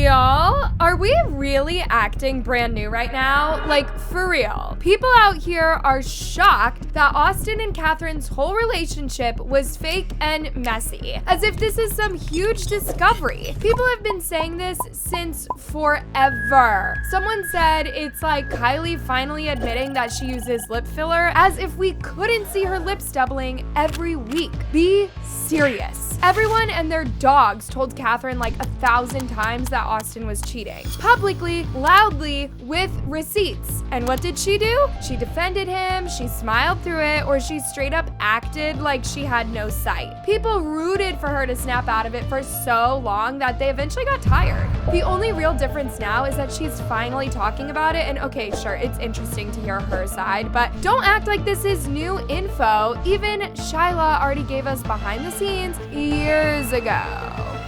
Y'all, are we really acting brand new right now? Like, for real. People out here are shocked that Austin and Catherine's whole relationship was fake and messy, as if this is some huge discovery. People have been saying this since forever. Someone said it's like Kylie finally admitting that she uses lip filler, as if we couldn't see her lips doubling every week. Be serious. Everyone and their dogs told Catherine like 1,000 times that Austin was cheating. Publicly, loudly, with receipts. And what did she do? She defended him, she smiled through it, or she straight up acted like she had no sight. People rooted for her to snap out of it for so long that they eventually got tired. The only real difference now is that she's finally talking about it, and okay, sure, it's interesting to hear her side, but don't act like this is new info. Even Shyla already gave us behind the scenes years ago.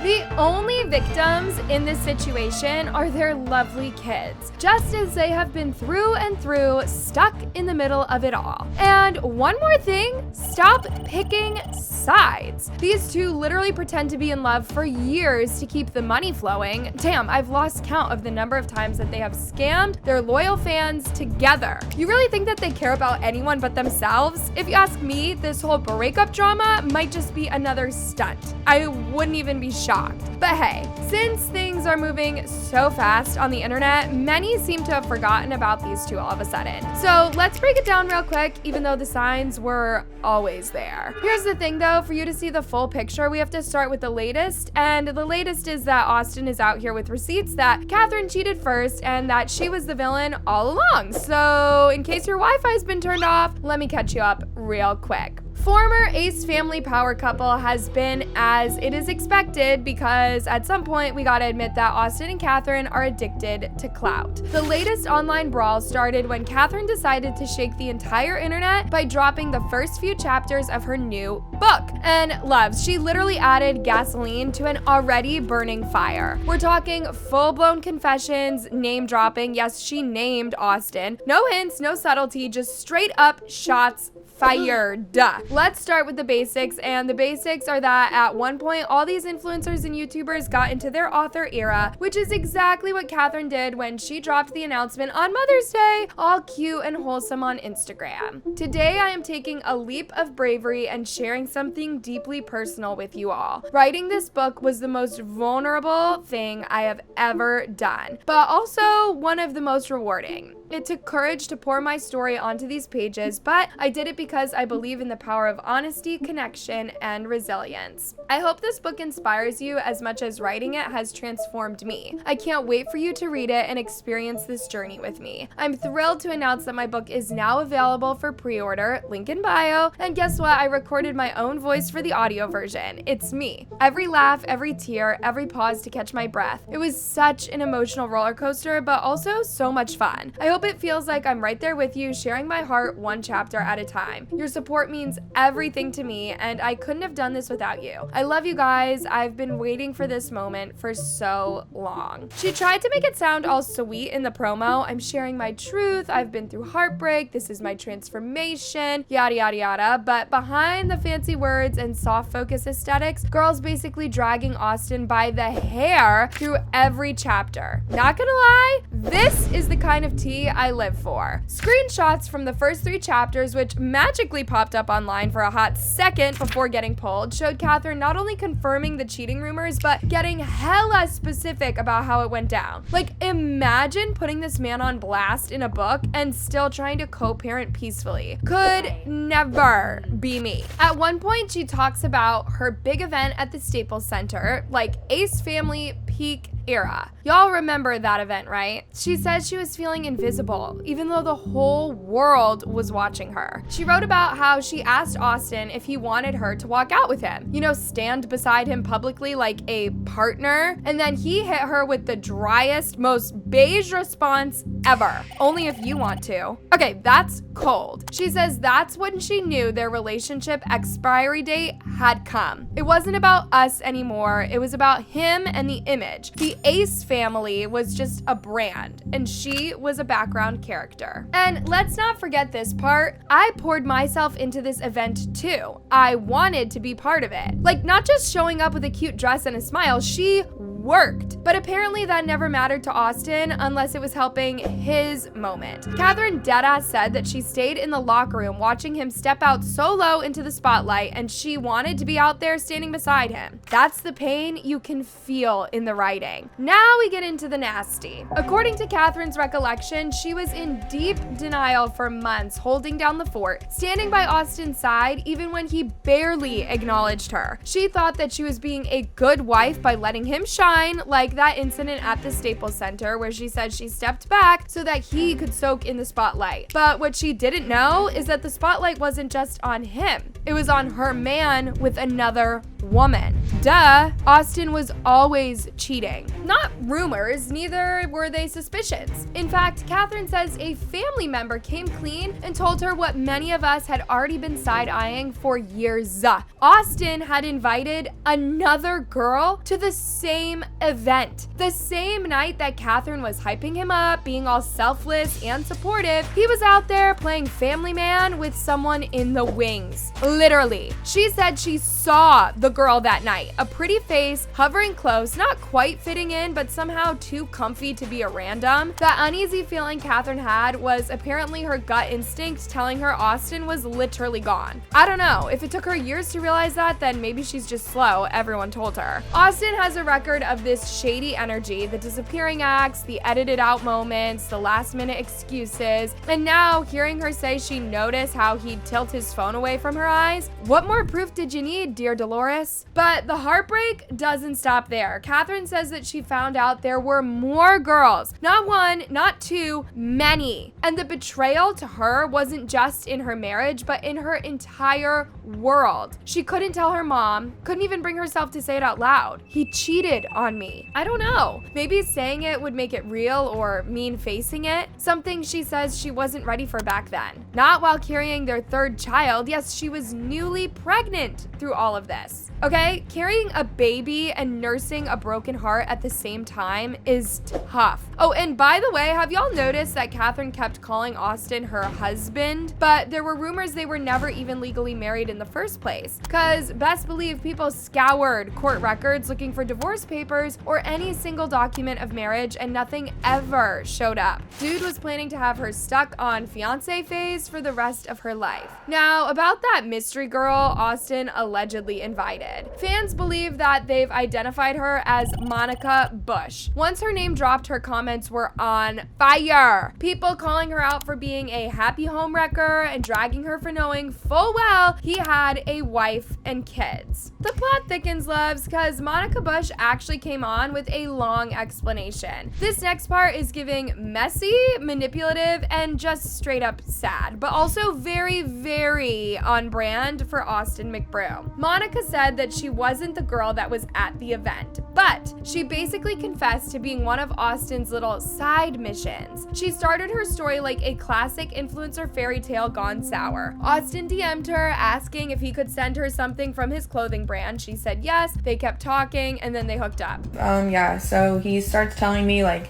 The only victims in this situation are their lovely kids, just as they have been through and through, stuck in the middle of it all. And one more thing, stop picking sides. These two literally pretend to be in love for years to keep the money flowing. Damn, I've lost count of the number of times that they have scammed their loyal fans together. You really think that they care about anyone but themselves? If you ask me, this whole breakup drama might just be another stunt. I wouldn't even be shocked. But hey, since things are moving so fast on the internet, many seem to have forgotten about these two all of a sudden. So let's break it down real quick, even though the signs were always there. Here's the thing though, for you to see the full picture, we have to start with the latest, and the latest is that Austin is out here with receipts that Catherine cheated first and that she was the villain all along. So in case your Wi-Fi's been turned off, let me catch you up real quick. Former Ace family power couple has been as it is expected, because at some point we gotta admit that Austin and Catherine are addicted to clout. The latest online brawl started when Catherine decided to shake the entire internet by dropping the first few chapters of her new book. And loves, she literally added gasoline to an already burning fire. We're talking full-blown confessions, name dropping. Yes, she named Austin. No hints, no subtlety, just straight up shots fired. Let's start with the basics, and the basics are that at one point all these influencers and YouTubers got into their author era, which is exactly what Catherine did when she dropped the announcement on Mother's Day, all cute and wholesome on Instagram. Today I am taking a leap of bravery and sharing something deeply personal with you all. Writing this book was the most vulnerable thing I have ever done, but also one of the most rewarding. It took courage to pour my story onto these pages, but I did it because I believe in the power of honesty, connection, and resilience. I hope this book inspires you as much as writing it has transformed me. I can't wait for you to read it and experience this journey with me. I'm thrilled to announce that my book is now available for pre-order, link in bio, and guess what? I recorded my own voice for the audio version. It's me. Every laugh, every tear, every pause to catch my breath. It was such an emotional roller coaster, but also so much fun. I hope it feels like I'm right there with you, sharing my heart one chapter at a time. Your support means everything to me, and I couldn't have done this without you. I love you guys. I've been waiting for this moment for so long. She tried to make it sound all sweet in the promo. I'm sharing my truth. I've been through heartbreak. This is my transformation, yada, yada, yada. But behind the fancy words and soft focus aesthetics, girls basically dragging Austin by the hair through every chapter. Not gonna lie, this is the kind of tea I live for. Screenshots from the first 3 chapters, which magically popped up online for a hot second before getting pulled, showed Catherine not only confirming the cheating rumors, but getting hella specific about how it went down. Like, imagine putting this man on blast in a book and still trying to co-parent peacefully. Could never be me. At one point, she talks about her big event at the Staples Center, like Ace family peak era. Y'all remember that event, right? She said she was feeling invisible, even though the whole world was watching her. She wrote about how she asked Austin if he wanted her to walk out with him. You know, stand beside him publicly like a partner. And then he hit her with the driest, most beige response ever. Only if you want to. Okay, that's cold. She says that's when she knew their relationship expiry date had come. It wasn't about us anymore. It was about him and the image. The Ace family was just a brand, and she was a background character. And let's not forget this part. I poured myself into this event too. I wanted to be part of it. Like, not just showing up with a cute dress and a smile, she worked. But apparently that never mattered to Austin unless it was helping his moment. Catherine deadass said that she stayed in the locker room watching him step out solo into the spotlight, and she wanted to be out there standing beside him. That's the pain you can feel in the writing. Now we get into the nasty. According to Catherine's recollection, she was in deep denial for months, holding down the fort, standing by Austin's side even when he barely acknowledged her. She thought that she was being a good wife by letting him shine, like that incident at the Staples Center where she said she stepped back so that he could soak in the spotlight. But what she didn't know is that the spotlight wasn't just on him. It was on her man with another woman. Duh, Austin was always cheating. Not rumors, neither were they suspicions. In fact, Catherine says a family member came clean and told her what many of us had already been side-eyeing for years. Austin had invited another girl to the same event. The same night that Catherine was hyping him up, being all selfless and supportive, he was out there playing family man with someone in the wings. Literally. She said she saw the girl that night. A pretty face, hovering close, not quite fitting in, but somehow too comfy to be a random. That uneasy feeling Catherine had was apparently her gut instinct telling her Austin was literally gone. I don't know. If it took her years to realize that, then maybe she's just slow, everyone told her. Austin has a record of this shady energy, the disappearing acts, the edited out moments, the last minute excuses, and now hearing her say she noticed how he'd tilt his phone away from her eyes. What more proof did you need, dear Dolores? But the heartbreak doesn't stop there. Catherine says that she found out there were more girls. Not one, not two, many. And the betrayal to her wasn't just in her marriage, but in her entire world. She couldn't tell her mom, couldn't even bring herself to say it out loud. He cheated on me. I don't know. Maybe saying it would make it real or mean facing it. Something she says she wasn't ready for back then. Not while carrying their third child. Yes, she was newly pregnant through all of this. Okay, carrying a baby and nursing a broken heart at the same time is tough. Oh, and by the way, have y'all noticed that Catherine kept calling Austin her husband? But there were rumors they were never even legally married in the first place. Cause best believe people scoured court records looking for divorce papers or any single document of marriage, and nothing ever showed up. Dude was planning to have her stuck on fiance phase for the rest of her life. Now, about that mystery girl Austin allegedly invited. Fans believe that they've identified her as Monica Bush. Once her name dropped, her comments were on fire. People calling her out for being a happy homewrecker and dragging her for knowing full well he had a wife and kids. The plot thickens, loves, because Monica Bush actually came on with a long explanation. This next part is giving messy, manipulative, and just straight up sad, but also very, very on brand for Austin McBroom. Monica said that she wasn't the girl that was at the event, but she basically confessed to being one of Austin's little side missions. She started her story like a classic influencer fairy tale gone sour. Austin DM'd her asking if he could send her something from his clothing brand. She said yes, they kept talking, and then they hooked up. Yeah, so he starts telling me like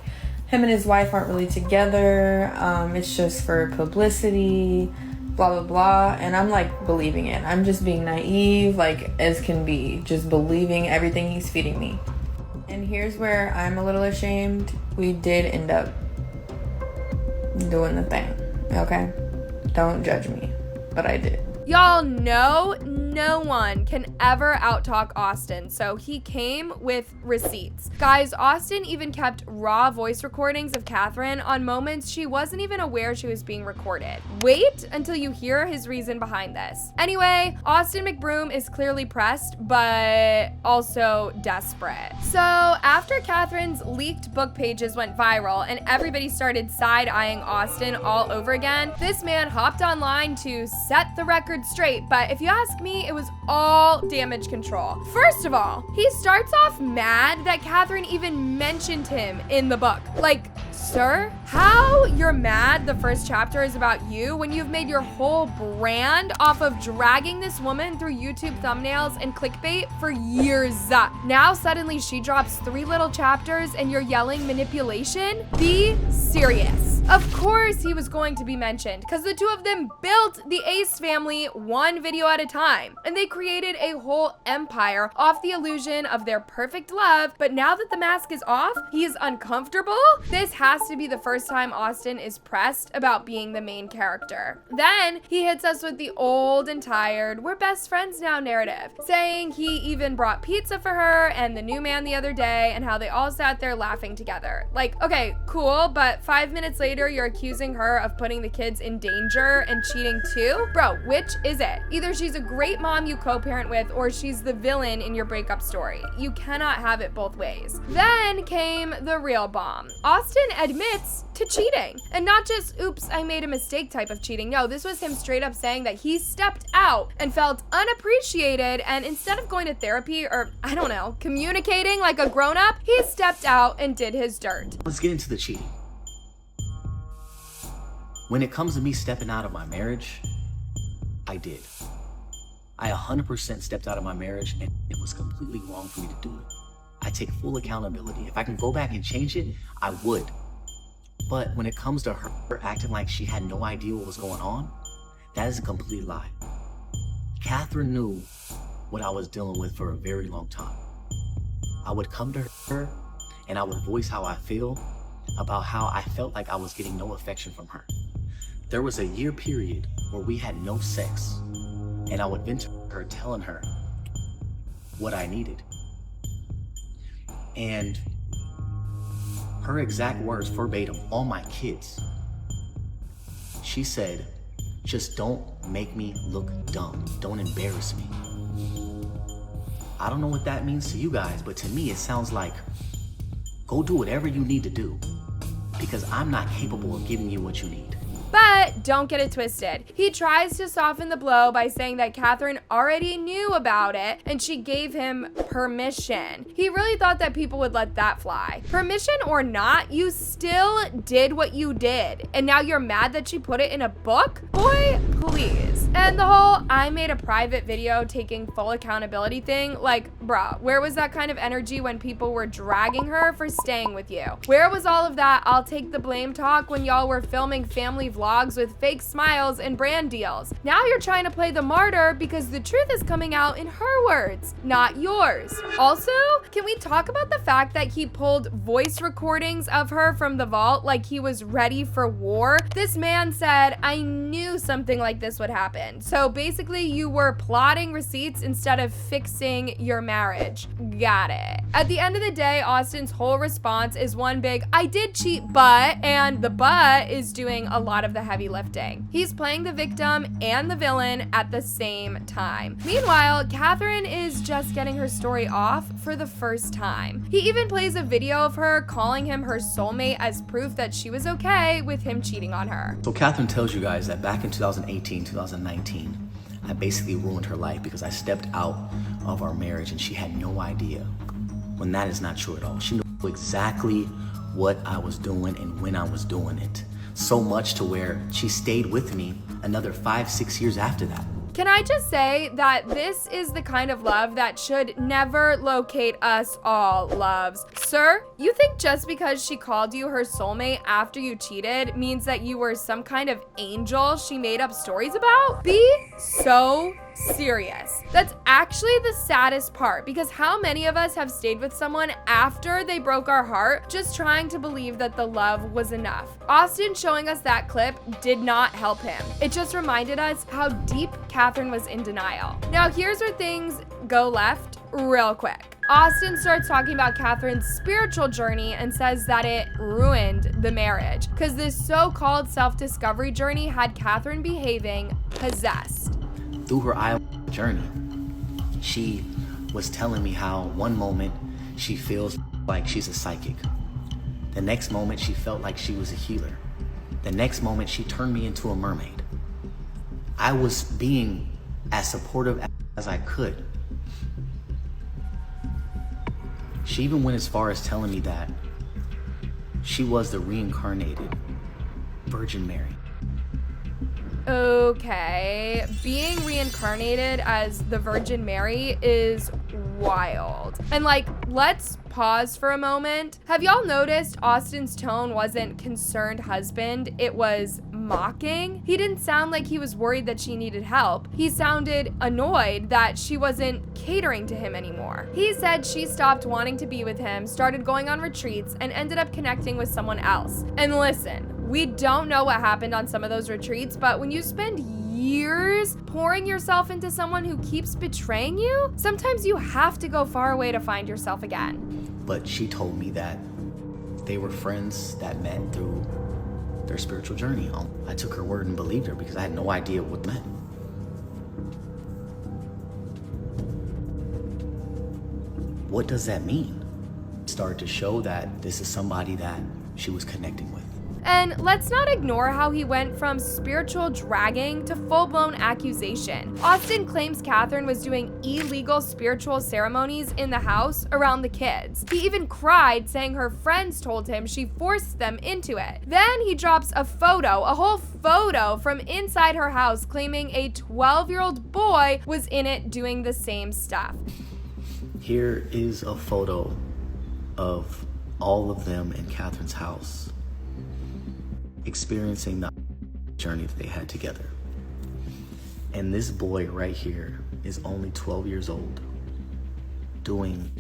him and his wife aren't really together, it's just for publicity, blah blah blah, and I'm like believing it. I'm just being naive like as can be, just believing everything he's feeding me. And here's where I'm a little ashamed. We did end up doing the thing, okay? Don't judge me, but I did. Y'all know no one can ever outtalk Austin, so he came with receipts. Guys, Austin even kept raw voice recordings of Catherine on moments she wasn't even aware she was being recorded. Wait until you hear his reason behind this. Anyway, Austin McBroom is clearly pressed, but also desperate. So after Catherine's leaked book pages went viral and everybody started side-eyeing Austin all over again, this man hopped online to set the record straight, but if you ask me, it was all damage control. First of all, he starts off mad that Catherine even mentioned him in the book. Like, Sir, how you're mad the first chapter is about you when you've made your whole brand off of dragging this woman through YouTube thumbnails and clickbait for years. Now suddenly she drops 3 little chapters and you're yelling manipulation? Be serious. Of course he was going to be mentioned because the two of them built the Ace family one video at a time, and they created a whole empire off the illusion of their perfect love. But now that the mask is off, he's uncomfortable. This has to be the first time Austin is pressed about being the main character. Then he hits us with the old and tired "we're best friends now" narrative, saying he even brought pizza for her and the new man the other day and how they all sat there laughing together. Like, okay, cool, but 5 minutes later you're accusing her of putting the kids in danger and cheating too? Bro, which is it? Either she's a great mom you co-parent with or she's the villain in your breakup story. You cannot have it both ways. Then came the real bomb. Austin admits to cheating, and not just oops I made a mistake type of cheating. No, this was him straight up saying that he stepped out and felt unappreciated, and instead of going to therapy or I don't know, communicating like a grown-up, he stepped out and did his dirt. Let's get into the cheating. When it comes to me stepping out of my marriage, I did. I 100% stepped out of my marriage, and it was completely wrong for me to do it. I take full accountability. If I can go back and change it, I would. But when it comes to her acting like she had no idea what was going on, that is a complete lie. Catherine knew what I was dealing with for a very long time. I would come to her and I would voice how I feel about how I felt like I was getting no affection from her. There was a year period where we had no sex, and I would vent to her telling her what I needed. And her exact words verbatim, all my kids, she said, just don't make me look dumb. Don't embarrass me. I don't know what that means to you guys, but to me it sounds like, go do whatever you need to do, because I'm not capable of giving you what you need. But don't get it twisted. He tries to soften the blow by saying that Catherine already knew about it and she gave him permission. He really thought that people would let that fly. Permission or not, you still did what you did. And now you're mad that she put it in a book? Boy, please. And the whole I made a private video taking full accountability thing, like, bruh, where was that kind of energy when people were dragging her for staying with you? Where was all of that I'll take the blame talk when y'all were filming family vlogs with fake smiles and brand deals? Now you're trying to play the martyr because the truth is coming out in her words, not yours. Also, can we talk about the fact that he pulled voice recordings of her from the vault like he was ready for war? This man said, I knew something like this would happen. So basically you were plotting receipts instead of fixing your marriage. Got it. At the end of the day, Austin's whole response is one big, I did cheat, but, and the but is doing a lot of the heavy lifting. He's playing the victim and the villain at the same time. Meanwhile, Catherine is just getting her story off for the first time. He even plays a video of her calling him her soulmate as proof that she was okay with him cheating on her. So Catherine tells you guys that back in 2018, 2019, I basically ruined her life because I stepped out of our marriage and she had no idea, when that is not true at all. She knew exactly what I was doing and when I was doing it. So much to where she stayed with me another 5-6 years after that. Can I just say that this is the kind of love that should never locate us all, loves. Sir, you think just because she called you her soulmate after you cheated means that you were some kind of angel she made up stories about? Be so serious. That's actually the saddest part, because how many of us have stayed with someone after they broke our heart just trying to believe that the love was enough? Austin showing us that clip did not help him. It just reminded us how deep Catherine was in denial. Now here's where things go left real quick. Austin starts talking about Catherine's spiritual journey and says that it ruined the marriage because this so-called self-discovery journey had Catherine behaving possessed. Through her journey, she was telling me how one moment she feels like she's a psychic. The next moment she felt like she was a healer. The next moment she turned me into a mermaid. I was being as supportive as I could. She even went as far as telling me that She was the reincarnated Virgin Mary. Okay, being reincarnated as the Virgin Mary is wild. And like, let's pause for a moment. Have y'all noticed Austin's tone wasn't concerned husband, it was mocking? He didn't sound like he was worried that she needed help. He sounded annoyed that she wasn't catering to him anymore. He said she stopped wanting to be with him, started going on retreats, and ended up connecting with someone else. And listen, we don't know what happened on some of those retreats, but when you spend years pouring yourself into someone who keeps betraying you, sometimes you have to go far away to find yourself again. But she told me that they were friends that met through their spiritual journey. I took her word and believed her because I had no idea what it meant. What does that mean? It started to show that this is somebody that she was connecting with. And let's not ignore how he went from spiritual dragging to full-blown accusation. Austin claims Catherine was doing illegal spiritual ceremonies in the house around the kids. He even cried, saying her friends told him she forced them into it. Then he drops a whole photo from inside her house, claiming a 12-year-old boy was in it doing the same stuff. Here is a photo of all of them in Catherine's house, experiencing the journey that they had together. And this boy right here is only 12 years old, doing.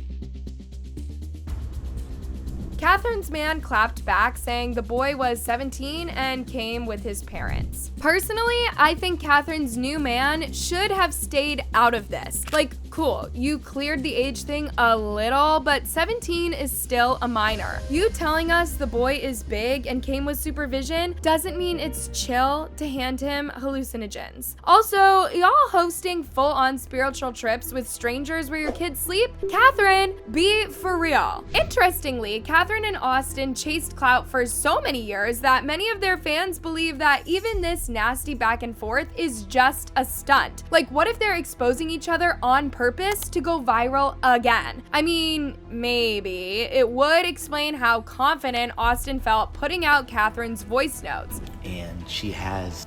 Catherine's man clapped back, saying the boy was 17 and came with his parents. Personally, I think Catherine's new man should have stayed out of this. Like, cool, you cleared the age thing a little, but 17 is still a minor. You telling us the boy is big and came with supervision doesn't mean it's chill to hand him hallucinogens. Also, y'all hosting full-on spiritual trips with strangers where your kids sleep? Catherine, be for real. Interestingly, Catherine and Austin chased clout for so many years that many of their fans believe that even this nasty back and forth is just a stunt. Like, what if they're exposing each other on purpose to go viral again? I mean, maybe. It would explain how confident Austin felt putting out Catherine's voice notes. And she has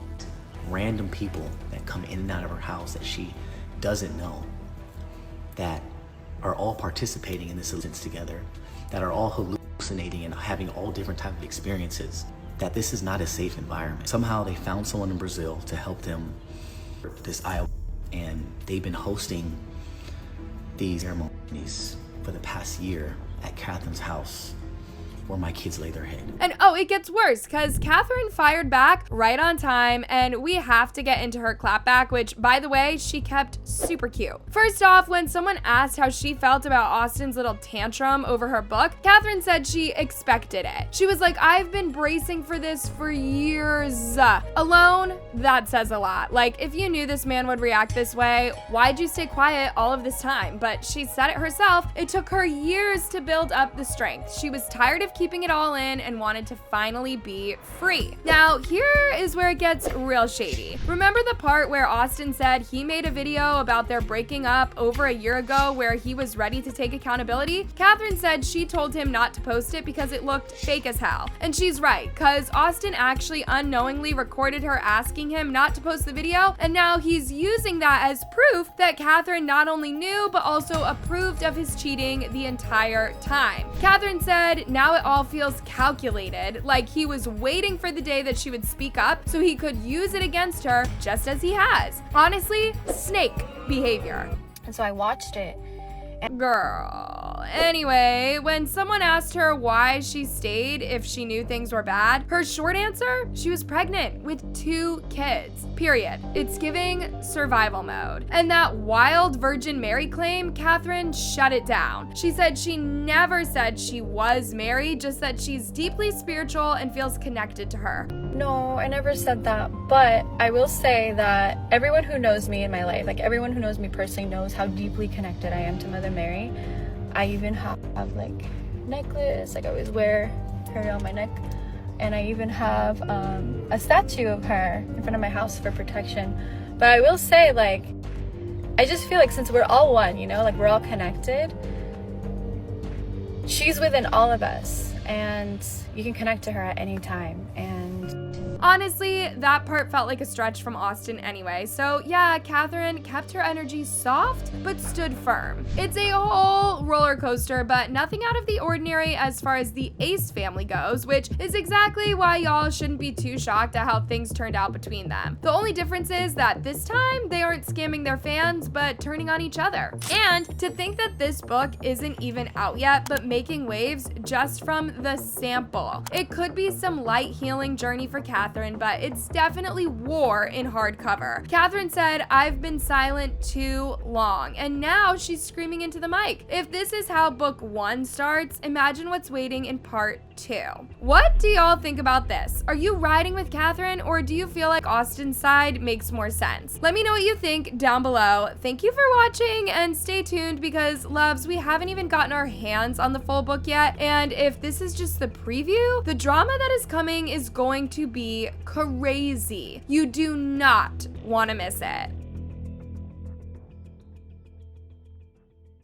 random people that come in and out of her house that she doesn't know, that are all participating in this instance together, that are all hallucinating and having all different types of experiences, that this is not a safe environment. Somehow they found someone in Brazil to help them with this ayahuasca, and they've been hosting these ceremonies for the past year at Catherine's house, where my kids lay their head. And oh, it gets worse, because Catherine fired back right on time, and we have to get into her clapback, which, by the way, she kept super cute. First off, when someone asked how she felt about Austin's little tantrum over her book, Catherine said she expected it. She was like, I've been bracing for this for years. Alone, that says a lot. Like, if you knew this man would react this way, why'd you stay quiet all of this time? But she said it herself, it took her years to build up the strength. She was tired of keeping it all in and wanted to finally be free. Now, here is where it gets real shady. Remember the part where Austin said he made a video about their breaking up over a year ago where he was ready to take accountability? Catherine said she told him not to post it because it looked fake as hell. And she's right, because Austin actually unknowingly recorded her asking him not to post the video, and now he's using that as proof that Catherine not only knew but also approved of his cheating the entire time. Catherine said now it all feels calculated, like he was waiting for the day that she would speak up so he could use it against her, just as he has. Honestly, snake behavior. And so I watched it. Girl. Anyway, when someone asked her why she stayed if she knew things were bad, her short answer, she was pregnant with 2 kids. Period. It's giving survival mode. And that wild Virgin Mary claim, Catherine shut it down. She said she never said she was married, just that she's deeply spiritual and feels connected to her. No, I never said that, but I will say that everyone who knows me in my life, like everyone who knows me personally, knows how deeply connected I am to Mother Mary. I even have like necklace, like I always wear her around my neck, and I even have a statue of her in front of my house for protection. But I will say, like, I just feel like since we're all one, you know, like we're all connected, she's within all of us. and you can connect to her at any time. And honestly, that part felt like a stretch from Austin anyway. So yeah, Catherine kept her energy soft, but stood firm. It's a whole roller coaster, but nothing out of the ordinary as far as the Ace family goes, which is exactly why y'all shouldn't be too shocked at how things turned out between them. The only difference is that this time they aren't scamming their fans, but turning on each other. And to think that this book isn't even out yet, but making waves just from the sample. It could be some light healing journey for Catherine, but it's definitely war in hardcover. Catherine said, "I've been silent too long," and now she's screaming into the mic. If this is how book 1 starts, imagine what's waiting in part 2. What do y'all think about this? Are you riding with Catherine, or do you feel like Austin's side makes more sense? Let me know what you think down below. Thank you for watching, and stay tuned because, loves, we haven't even gotten our hands on the full book yet, and if this is just the preview, the drama that is coming is going to be crazy. You do not want to miss it.